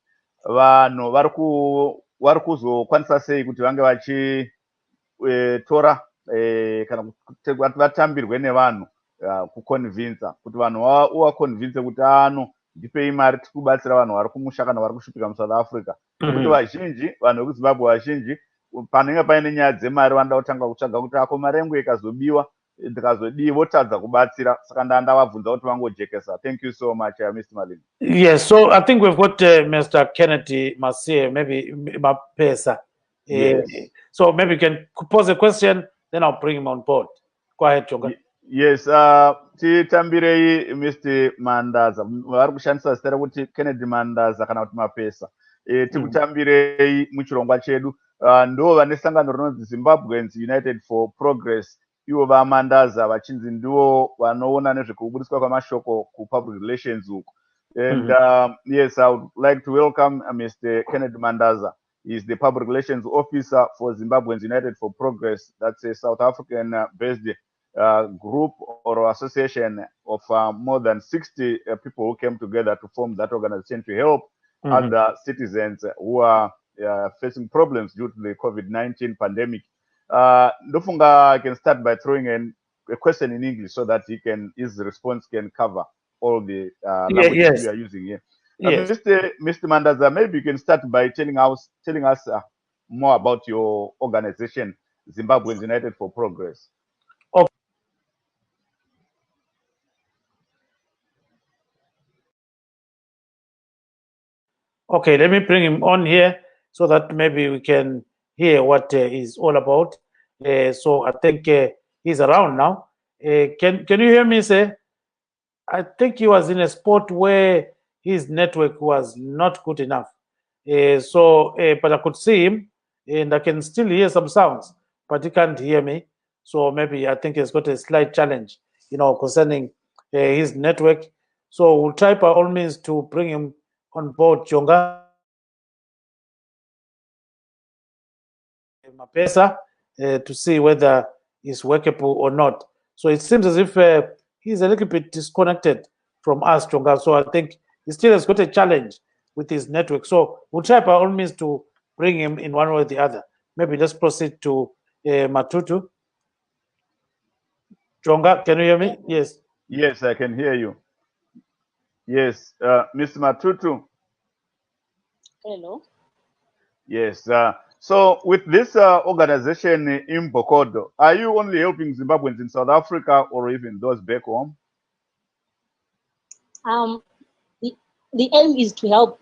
vanhu vari kuzokwanisa sei kuti vange vachitora kana kuti vatambirwe nevanhu kuconvinsa kuti vanhu uvaconvinse kuti ndipei mari tiri kubatsira vanhu vari kumusha kana vari kushupika muSouth Africa. Nekuti vazhinji vanhu vekuzimbabwe vazhinji panenge paine nyaya dzemari vanoda kutanga kutsvaga kuti ako mari yangu ikazobiwa ndikazodii votadza kubatsira, saka ndavabvunza kuti vangojekesa. Thank you so much, Mr. Malinga. Yes, so I think we've got Mr. Kennedy Masie, maybe Mapesa. Yes. So maybe you can pose a question, then I'll bring him on board. Go ahead, Chonga. Yes, titambirei Mr. Mandaza. Vari kushandisa zita rekuti Kennedy Mandaza kana kuti Mapesa. Tikutambirei muchirongwa chedu. Ndo vane sangano rinonzi Zimbabweans United for Progress. Ivo vamandaza vachinzi ndivo vanoona nezvekubudiswa kwamashoko kupublic relations uku. And yes, I would like to welcome Mr. Kennedy Mandaza. He is the public relations officer for Zimbabweans United for Progress. That's a South African based group or association of more than 60 people who came together to form that organization to help other citizens who are facing problems due to the COVID-19 pandemic. Ndofunga, I can start by throwing a question in English so that his response can cover all the languages we are using here. Yes. Mr. Mandaza, maybe you can start by telling us more about your organization, Zimbabweans United for Progress. Okay, let me bring him on here so that maybe we can hear what he's all about. So I think he's around now. Can you hear me, sir? I think he was in a spot where his network was not good enough. But I could see him and I can still hear some sounds, but he can't hear me. So maybe I think he's got a slight challenge, concerning his network. So we'll try by all means to bring him on board, Chonga Mapesa, to see whether it's workable or not. So it seems as if he's a little bit disconnected from us, Chonga. So I think he still has got a challenge with his network. So we'll try by all means to bring him in one way or the other. Maybe let's proceed to Matutu. Chonga, can you hear me? Yes. Yes, I can hear you. Yes, Mr. Matutu. Hello. Yes. So with this organization in Bokodo, are you only helping Zimbabweans in South Africa or even those back home? The aim is to help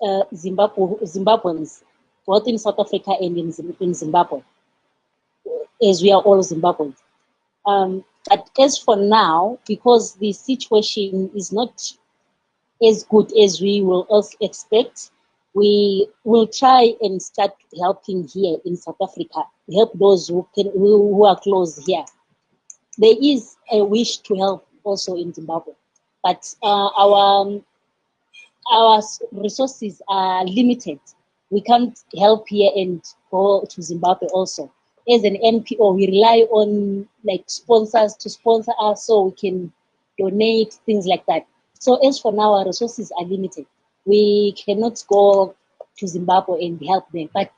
Zimbabweans, both in South Africa and in Zimbabwe. as we are all Zimbabweans. But as for now, because the situation is not as good as we will also expect, we will try and start helping here in South Africa, help those who are close here. There is a wish to help also in Zimbabwe, but our resources are limited. We can't help here and go to Zimbabwe also. As an NPO, we rely on like sponsors to sponsor us so we can donate, things like that. So as for now, our resources are limited. We cannot go to Zimbabwe and help them, but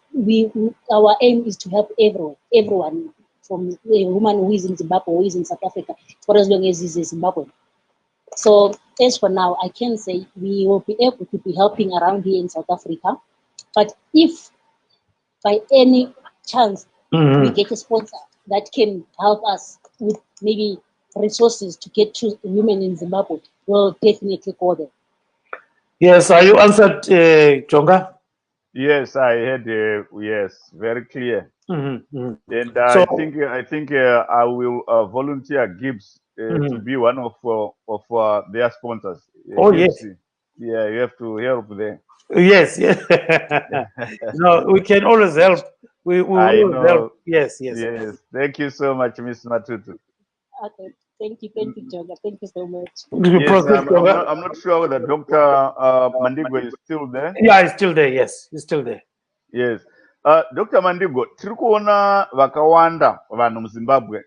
our aim is to help everyone from a woman who is in Zimbabwe, who is in South Africa, for as long as he's in Zimbabwe. So as for now, I can say we will be able to be helping around here in South Africa. But if by any chance we get a sponsor that can help us with maybe resources to get to women in Zimbabwe, we'll definitely go there. Yes, are you answered, Jonga? Yes, I heard. Yes, very clear. And So, I think I will volunteer Gibbs to be one of their sponsors. Oh, Gibbs, yes. Yeah, you have to help there. Yes, yes. No, we can always help. We will I always help. know. Yes, yes. Yes. Thank you so much, Miss Matutu. Okay, thank you, Jonga. Thank you so much. Yes, I'm not sure whether Dr. Mandigo is still there. Yeah, he's still there. Yes, he's still there. Yes. Dr. Mandigo, tiri kuona vakawanda vanhu muZimbabwe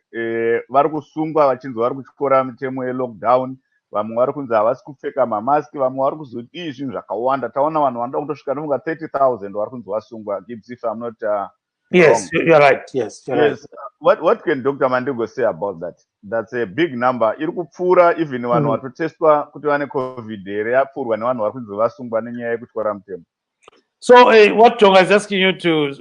vari kusungwa vachinzi vari kutyora mitemo yelockdown, vamwe vari kunzi havasi kupfeka mamaski, vamwe vari kuzodii zvinhu zvakawanda. Taona vanhu vanoda kutosvika nomunga 30,000 vari kunzi vasungwa. Gibbs, if I'm not Yes, wrong. you're right. Yes, you're Yes. right. What can Dr. Mandigo say about that? That's a big number. Iri kupfuura even vanhu vatotestwa kuti vane COVID here, yapfuurwa nevanhu vari kunzi vasungwa nenyaya yekutyora mutemo. So what Jonga is asking you to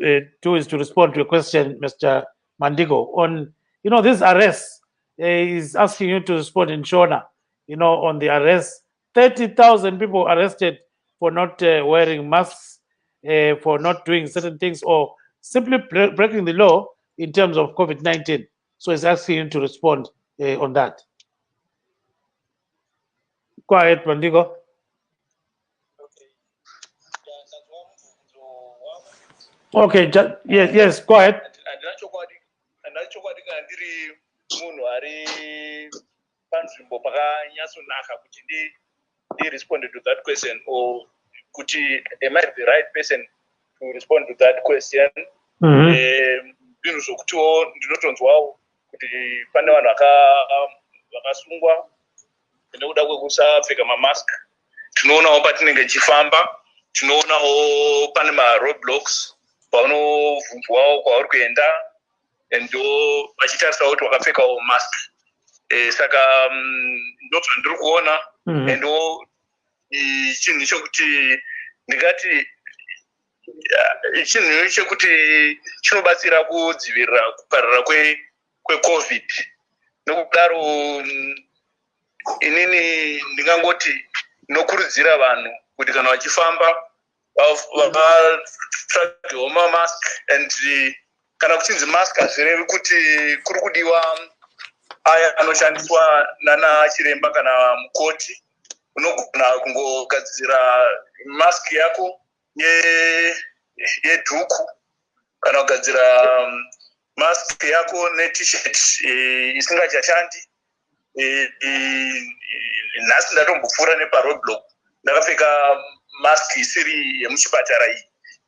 do is to respond to a question, Mr. Mandigo, on, this arrest. He's asking you to respond in Shona, on the arrest. 30,000 people arrested for not wearing masks, for not doing certain things, or simply breaking the law in terms of COVID-19. So he's asking you to respond on that. Go ahead, Mandigo. Okay, yes, go ahead. He responded to that question, or am I the right person to respond to that question? Pane vanhu vakasungwa nekuda kwekusapfeka mamask. Tinoonawo patinenge tichifamba, tinoonawo pane maroadblocks paunovhunzwawo kwauri kuenda, ndo vachitarisa kuti wakapfekawo mask. Saka ndozvandiri kuona, ndo chinhu chokuti ndingati chinhu chekuti chinobatsira kudzivirira kuparara kweCovid. Nokudaro inini ndingangoti ndinokurudzira vanhu kuti kana vachifamba vapfekewo mamask, and kana kuchinzi mask hazvirevi kuti kuri kudiwa aya anoshandiswa nana chiremba kana mukoti. Unogona kungogadzira mask yako yedhuku, kana kugadzira mask yako net-shirt isingachashandi. Nhasi ndatombopfuura neparoadblock ndakapfeka mask isiri yemuchipatara iyi.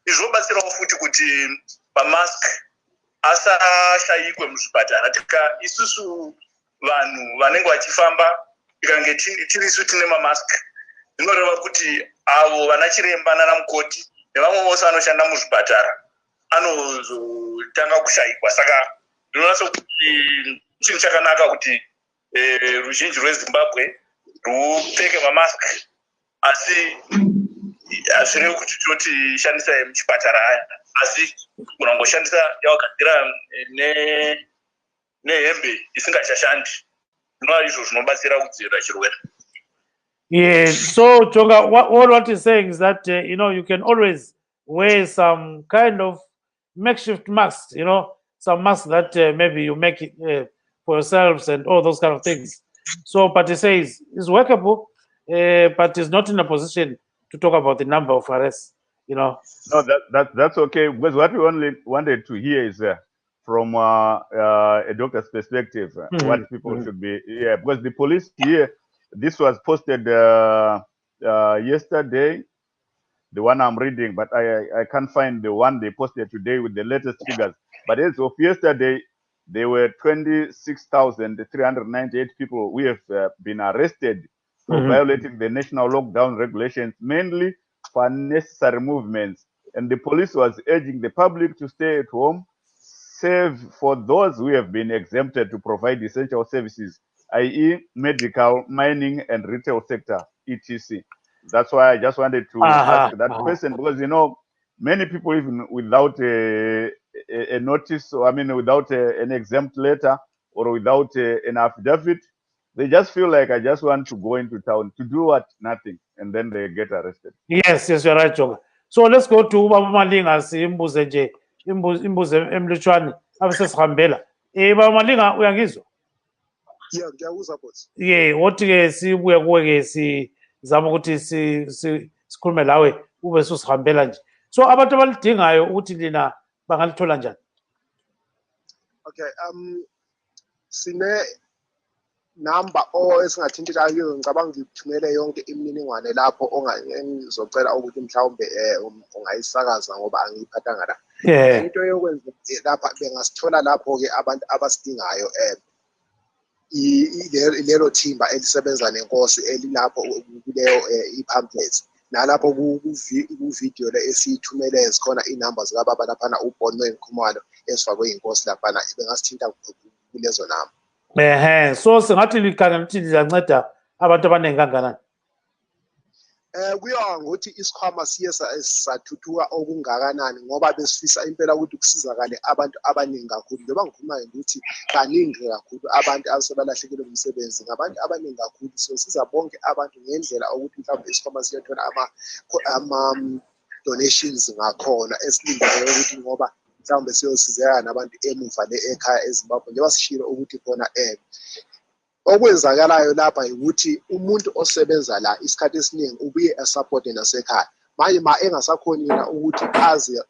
Izvi zvobatsirawo futi kuti mamask asashayikwe muzvipatara. Isusu vanhu vanenge vachifamba tikange tirisu tine mamask, zvinoreva kuti avo vana chiremba nana mukoti nevamwe vose vanoshanda muzvipatara anozotanga kushayikwa. Saka ndinoona sokuti chinhu chakanaka kuti ruzhinji rweZimbabwe rupfeke mamask, asi hazvirevi kuti toti shandisa yemuchipatara aya, asi unangoshandisa yawagadzira nehembe isingachashandi. Ndinoona izvo zvinobatsira kudzivirira chirwere. Yeah, so Jonga, what he's saying is that you can always wear some kind of makeshift mask, some masks that maybe you make it for yourselves and all those kind of things. So, but he says it's workable, but he's not in a position to talk about the number of arrests. No, that's okay, because what we only wanted to hear is from a doctor's perspective, what people should be. Yeah, because the police here, this was posted yesterday, the one I'm reading, but I can't find the one they posted today with the latest figures. But as of yesterday, there were 26,398 people who have been arrested for violating the national lockdown regulations, mainly for unnecessary movements. And the police was urging the public to stay at home, save for those who have been exempted to provide essential services, i.e. medical, mining, and retail sector, etc. That's why I just wanted to ask that question, because, you know, many people, even without a notice, or I mean, without an exempt letter or without an affidavit, they just feel like, I just want to go into town to do what? Nothing. And then they get arrested. Yes, you're right, Jonga. So let's go to Baba Malinga, imbuze nje, imbuze emlutshwane abasesihambela. Baba Malinga uyangizwa? Yeah, ngiyakuzwa boss. Yeah, wathi ke sibuye kuwe ke sizama ukuthi sikhulume lawe ube susihambela nje. So abantu abalidingayo ukuthi lina bangalithola njani? Okay, sine number esingathinteka kuyo, ngicabanga ngithumele yonke imininingwane lapho engizocela ukuthi mhlawumbe ungayisakaza ngoba angiyiphathanga la. Into yokwenza lapha bengasithola lapho ke abantu abasidingayo lelo thimba elisebenza nenkosi elilapho kuleyo i-pamphlets, nalapho ku-video le esiyithumele zikhona inamba zikababa laphana uBonwe Khumalo esifakwe inkosi laphana, bengasithinta kulezo namba. So singathi likhangela ukuthi lizanceda abantu abaningi kangakanani? Kuya ngokuthi isikhwama siye sathuthuka okungakanani, ngoba besifisa impela ukuthi kusizakale abantu abaningi kakhulu. Njengoba ngikhuluma ukuthi kaningi kakhulu abantu asebalahlekelwe umsebenzi, ngabantu abaningi kakhulu. So siza bonke abantu ngendlela ukuthi mhlawumbe isikhwama siyathola ama-donations ngakhona esilindele ukuthi ngoba mhlawumbe siyosizeka nabantu emuva le ekhaya eZimbabwe, njengoba sishilo ukuthi khona okwenzakalayo lapha ukuthi umuntu osebenza la isikhathi esiningi ubuye asupporte nasekhaya. Manje ma engasakhoni yena ukuthi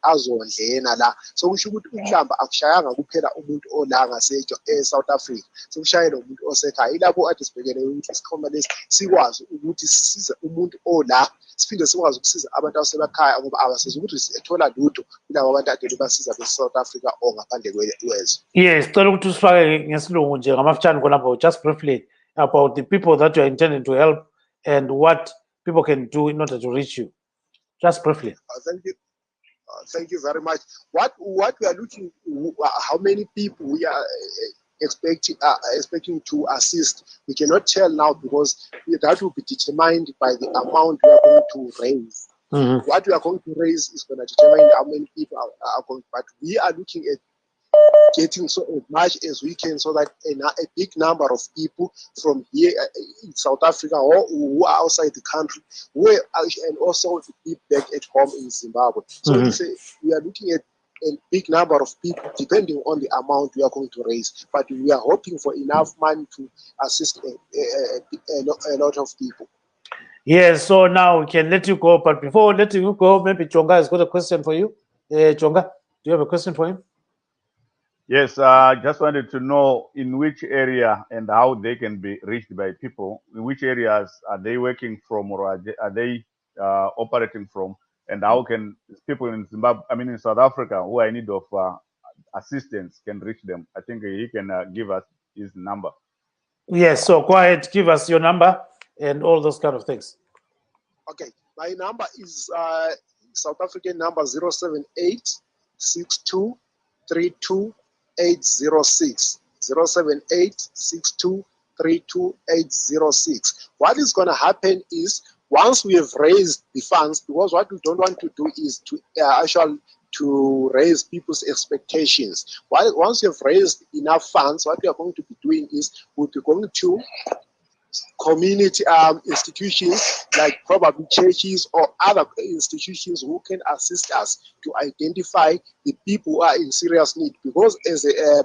azondlena la, sokusho ukuthi ukulamba akushayanga kuphela umuntu ola South Africa, sokushayela umuntu osekhaya. Ilapho ade sibhekele ukuthi isikhoma lesi sikwazi ukuthi sisize umuntu ola, siphinde sikwazi ukusiza abantu abasekhaya ngoba abasiza ukuthi sithola lutho kulabo abantu ade basiza be-South Africa or ngaphandle kwezwe. Yes, sicela ukuthi usifake ngesilungu nje ngamafutshane khonapho, just briefly about the people that you are intending to help and what people can do in order to reach you. Just briefly. Thank you. Thank you very much. What we are looking, how many people we are expecting to assist, we cannot tell now because that will be determined by the amount we are going to raise. What we are going to raise is going to determine how many people are going. But we are looking at getting so much as we can, so that a big number of people from here in South Africa or who are outside the country, and also the people back at home in Zimbabwe. So we are looking at a big number of people depending on the amount we are going to raise. But we are hoping for enough money to assist a lot of people. Yes, so now we can let you go. But before letting you go, maybe Chonga has got a question for you. Chonga, do you have a question for him? Yes, I just wanted to know in which area and how they can be reached by people. In which areas are they working from, or are they operating from? And how can people in Zimbabwe, I mean in South Africa, who are in need of assistance can reach them? I think he can give us his number. Yes, so go ahead, give us your number and all those kind of things. Okay, my number is South African number 078-6232-806. 078-6232-806. What is going to happen is, once we have raised the funds, because what we don't want to do is to to raise people's expectations. Once you have raised enough funds, what we are going to be doing is we'll be going to community institutions like probably churches or other institutions who can assist us to identify the people who are in serious need. Because as a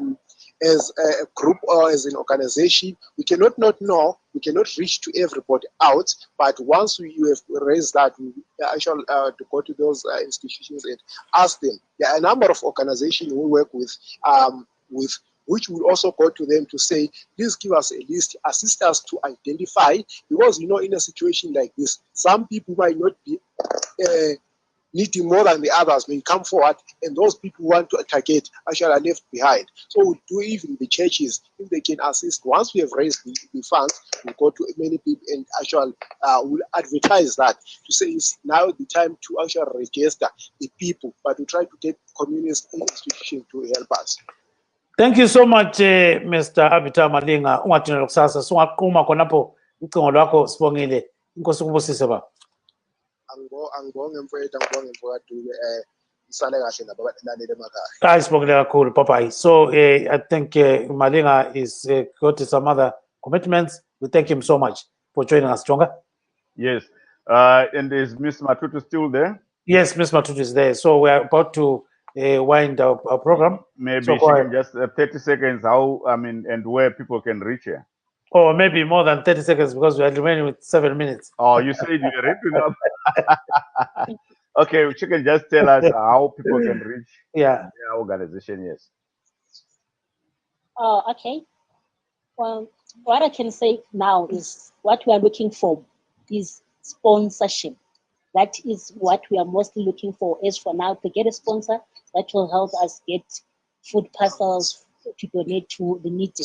group or as an organization, we cannot reach to everybody out. But once you have raised that, we actually to go to those institutions and ask them. There are a number of organizations we work with which will also go to them to say, please give us a list, assist us to identify, because in a situation like this, some people might not be needing more than the others may come forward, and those people who want to target actually are left behind. So we do even the churches, if they can assist. Once we have raised the funds, we go to many people and actually will advertise that to say it's now the time to actually register the people, but we try to get community institutions to help us. Thank you so much, Mr. Abita Malinga. Ungathina kusasa singaqhuma khonapho icingo lwakho sibongile. Inkosi ukubusise baba. Angibonge mfowethu, isale kahle nabalaleli emakhaya. Hayi sibongile kakhulu Papa. So I think Malinga is got some other commitments. We thank him so much for joining us, Jonga. Yes. And is Miss Matutu still there? Yes, Miss Matutu is there. So we are about to wind our program. Maybe so she can just 30 seconds and where people can reach her. Or maybe more than 30 seconds because we are remaining with 7 minutes. Oh, you said you were wrapping up. Okay, she can just tell us how people can reach their organization. Yes. Oh, okay. Well, what I can say now is what we are looking for is sponsorship. That is what we are mostly looking for, is for now to get a sponsor that will help us get food parcels to donate to the needy.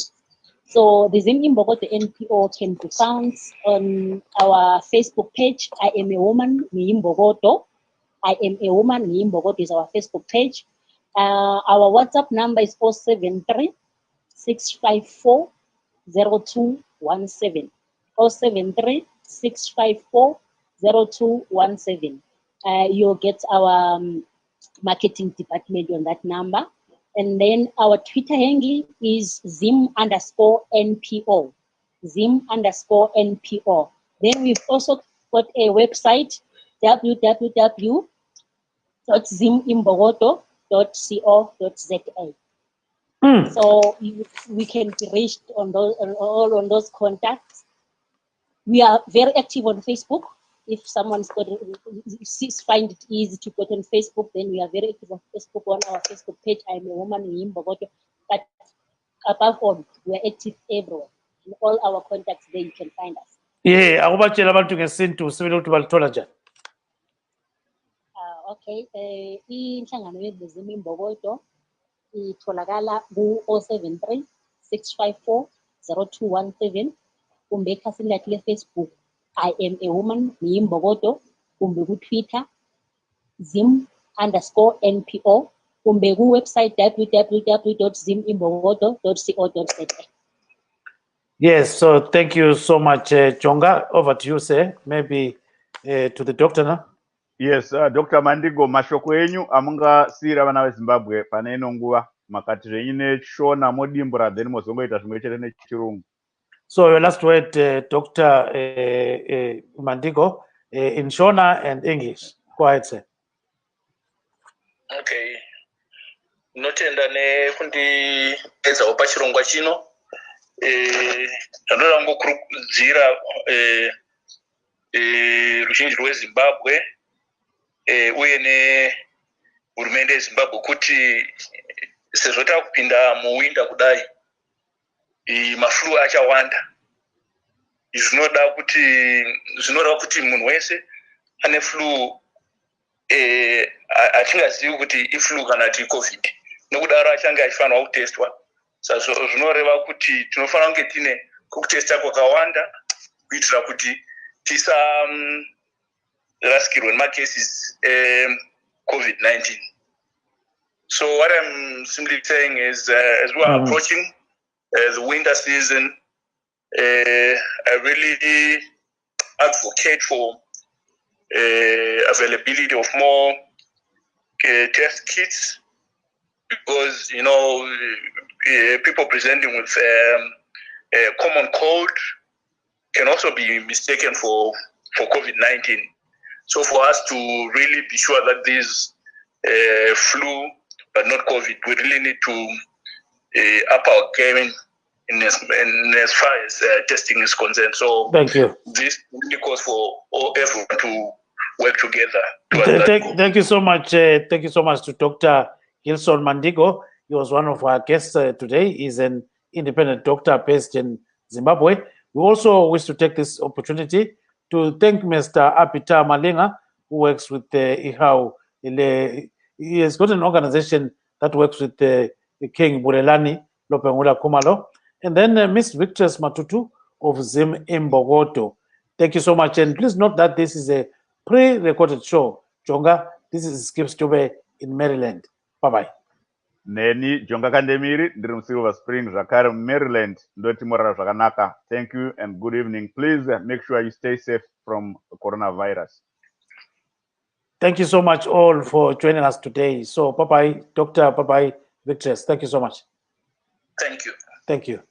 So the Zim Imbogoto NPO can be found on our Facebook page. I am a woman, Imbogoto. I am a woman, Imbogoto is our Facebook page. Our WhatsApp number is 073 654 0217. 073 654 0217. You'll get our marketing department on that number. And then our Twitter handle is Zim_NPO. Zim_NPO. Then we've also got a website, www.zimimbogoto.co.za. So we can be reached on those contacts. We are very active on Facebook. If someone's find it easy to get on Facebook, then we are very active on Facebook on our Facebook page. I'm a woman in Imbogoto. But above all, we are active everywhere. In all our contacts there, you can find us. Yeah, akubatshela abantu ngesintu sibile ukuthi balithola njani. Okay, inhlangano yeZim Imbogoto itholakala ku-073 654 0217. Kumbe ekhasini lakhe le-Facebook, I am a woman, Imbogoto. Kumbe ku-Twitter, Zim_NPO. Kumbe ku-website www.zimimbogoto.co.za. Yes, so thank you so much, Jonga. Over to you, sir. Maybe to the doctor now. Yes, Dr. Mandigo, mashoko enyu amunga sira vana veZimbabwe pane ino nguva makati zvenyine chishona modimbura then mozongoita zvimwe chete nechirungu. So your last word, Dr. Mandigo, in Shona and English. Go ahead, sir. Okay. Notenda nekundiedzawo pachirongwa chino. Ndinoda kungokurudzira ruzhinji rweZimbabwe uye nehurumende yeZimbabwe kuti sezvo takupinda muwinda kudai, maflu achawanda. Zvinoda kuti munhu wese ane flu achingazivi kuti iflu kana kuti COVID, nokudaro achange achifanirwa kutestwa. Saka zvinoreva kuti tinofanira kunge tine kutesta kwakawanda kuitira kuti tisarasikirwe nemacases COVID-19. So what I'm simply saying is, as we are approaching the winter season, I really advocate for availability of more test kits, because people presenting with a common cold can also be mistaken for COVID-19. So for us to really be sure that this flu, but not COVID, we really need to up our game in as far as testing is concerned. So thank you. This really calls for everyone to work together. Thank you so much. Thank you so much to Dr. Gilson Mandigo. He was one of our guests today. He's an independent doctor based in Zimbabwe. We also wish to take this opportunity to thank Mr. Apita Malinga, who works with IHAU. He has got an organization that works with King Bulelani Lopengula Kumalo. And then Ms. Victress Matutu of Zim Imbogoto. Thank you so much. And please note that this is a pre-recorded show. Jonga, this is Skip Stube in Maryland. Bye-bye. Neni Jonga Kandemiri, ndiri Silver Spring, Zakar, Maryland, ndoti morara zvakanaka. Thank you and good evening. Please make sure you stay safe from coronavirus. Thank you so much all for joining us today. So bye-bye, Doctor, bye-bye, Victress. Thank you so much. Thank you. Thank you.